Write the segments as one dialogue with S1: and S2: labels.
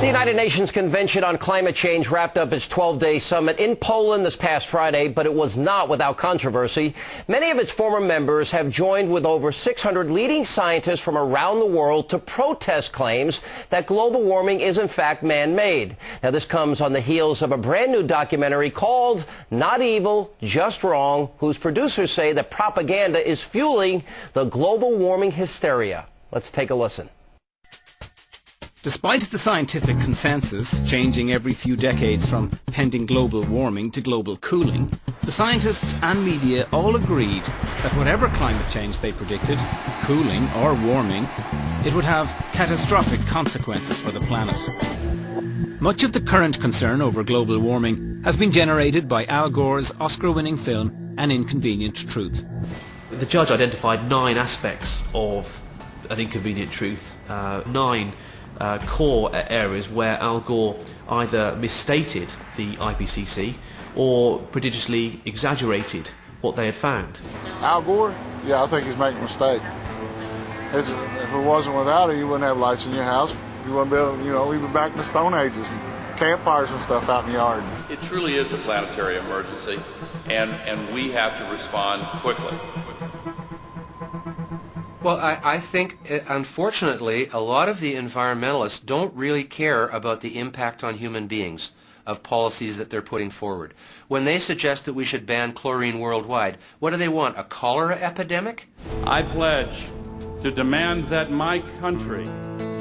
S1: The United Nations Convention on Climate Change wrapped up its 12-day summit in Poland this past Friday, but it was not without controversy. Many of its former members have joined with over 600 leading scientists from around the world to protest claims that global warming is in fact man-made. Now, this comes on the heels of a brand new documentary called Not Evil, Just Wrong, whose producers say that propaganda is fueling the global warming hysteria. Let's take a listen.
S2: Despite the scientific consensus changing every few decades from pending global warming to global cooling, the scientists and media all agreed that whatever climate change they predicted, cooling or warming, it would have catastrophic consequences for the planet. Much of the current concern over global warming has been generated by Al Gore's Oscar-winning film An Inconvenient Truth.
S3: The judge identified 9 aspects of An Inconvenient Truth, 9 core areas where Al Gore either misstated the IPCC or prodigiously exaggerated what they had found.
S4: Al Gore? Yeah, I think he's making a mistake. If it wasn't without it, you wouldn't have lights in your house. You wouldn't be able, we'd be back in the Stone Ages, campfires and stuff out in the yard.
S5: It truly is a planetary emergency, and we have to respond quickly.
S6: Well, I think, unfortunately, a lot of the environmentalists don't really care about the impact on human beings of policies that they're putting forward. When they suggest that we should ban chlorine worldwide, what do they want, a cholera epidemic?
S7: I pledge to demand that my country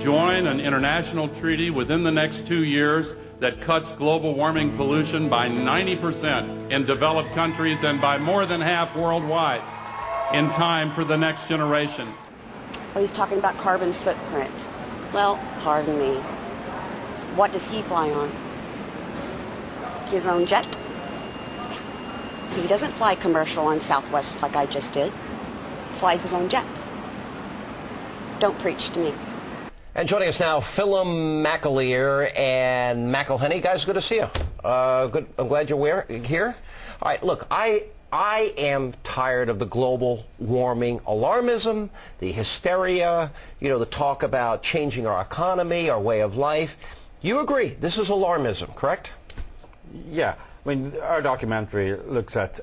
S7: join an international treaty within the next 2 years that cuts global warming pollution by 90% in developed countries and by more than half worldwide, in time for the next generation.
S8: Well, he's talking about carbon footprint. Well, pardon me. What does he fly on? His own jet? He doesn't fly commercial on Southwest like I just did. He flies his own jet. Don't preach to me.
S1: And joining us now, Philum McAleer and McElhenney. Guys, good to see you. Good. I'm glad you're here. All right, look, I am tired of the global warming alarmism, the hysteria, the talk about changing our economy, our way of life. You agree, this is alarmism, correct?
S9: Yeah. I mean, our documentary looks at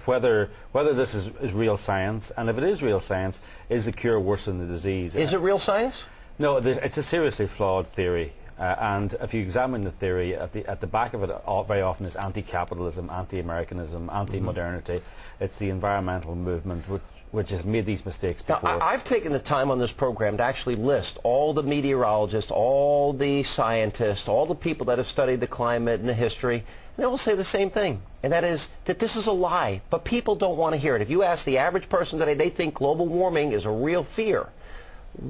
S9: whether this is real science, and if it is real science, is the cure worse than the disease?
S1: Is it real science?
S9: No, it's a seriously flawed theory. And if you examine the theory, at the back of it very often is anti-capitalism, anti-Americanism, anti-modernity. It's the environmental movement which has made these mistakes before.
S1: Now, I've taken the time on this program to actually list all the meteorologists, all the scientists, all the people that have studied the climate and the history, and they all say the same thing, and that is that this is a lie, but people don't want to hear it. If you ask the average person today, they think global warming is a real fear.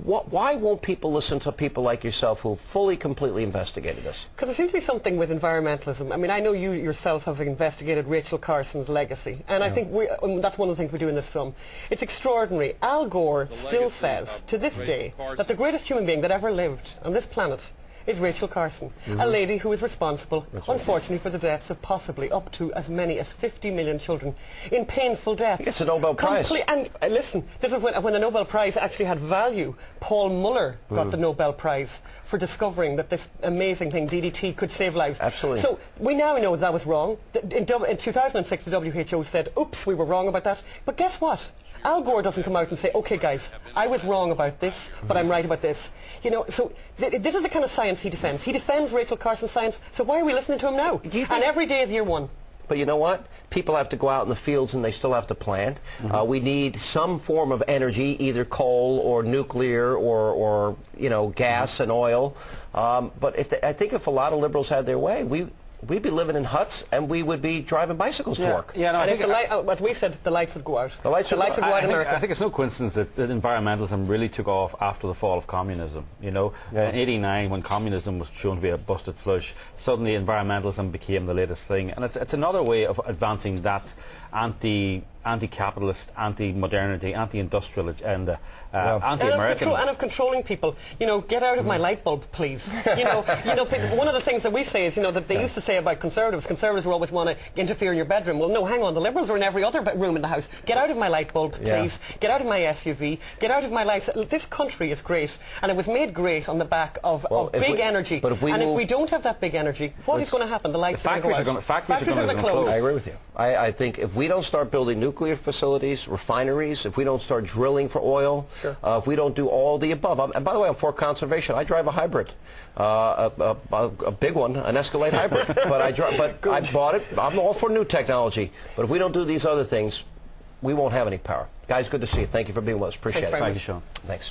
S1: Why won't people listen to people like yourself who fully, completely investigated this?
S10: Because there seems to be something with environmentalism. I mean, I know you yourself have investigated Rachel Carson's legacy, and I think that's one of the things we do in this film. It's extraordinary. Al Gore still says, to this day, that the greatest human being that ever lived on this planet is Rachel Carson, a lady who is responsible, unfortunately, for the deaths of possibly up to as many as 50 million children in painful deaths.
S1: It's a Nobel Prize.
S10: And listen, this is when the Nobel Prize actually had value. Paul Muller got the Nobel Prize for discovering that this amazing thing, DDT, could save lives.
S1: Absolutely.
S10: So we now know that was wrong. In 2006, the WHO said, oops, we were wrong about that. But guess what? Al Gore doesn't come out and say, okay guys, I was wrong about this, but I'm right about this. So this is the kind of science he defends. He defends Rachel Carson's science, so why are we listening to him now? And every day is year one.
S1: But you know what? People have to go out in the fields and they still have to plant. We need some form of energy, either coal or nuclear or gas and oil. But I think if a lot of liberals had their way, we'd be living in huts and we would be driving bicycles to work.
S9: Yeah, no,
S10: and as we said, the lights would go out.
S1: The lights would go out
S10: in America.
S9: I think it's no coincidence that environmentalism really took off after the fall of communism. In '89, when communism was shown to be a busted flush, suddenly environmentalism became the latest thing, and it's another way of advancing that anti-capitalist, anti-modernity, anti-industrial agenda, anti-American.
S10: And of controlling people. You know, get out of my light bulb, please. You know, one of the things that we say is, you know, that they used to say about conservatives will always want to interfere in your bedroom. Well, no, hang on, the Liberals are in every other room in the house. Get out of my light bulb, please. Get out of my SUV. Get out of my life. This country is great, and it was made great on the back of big energy. But if we don't have that big energy, what is going to happen? The lights are going to go out. Factories are going to close.
S1: I agree with you. I think if we don't start building nuclear facilities, refineries, if we don't start drilling for oil, if we don't do all the above, and by the way, I'm for conservation. I drive a hybrid, a big one, an Escalade hybrid. But I bought it. I'm all for new technology. But if we don't do these other things, we won't have any power. Guys, good to see you. Thank you for being with us. Appreciate it.
S9: Thank you, Sean.
S1: Thanks.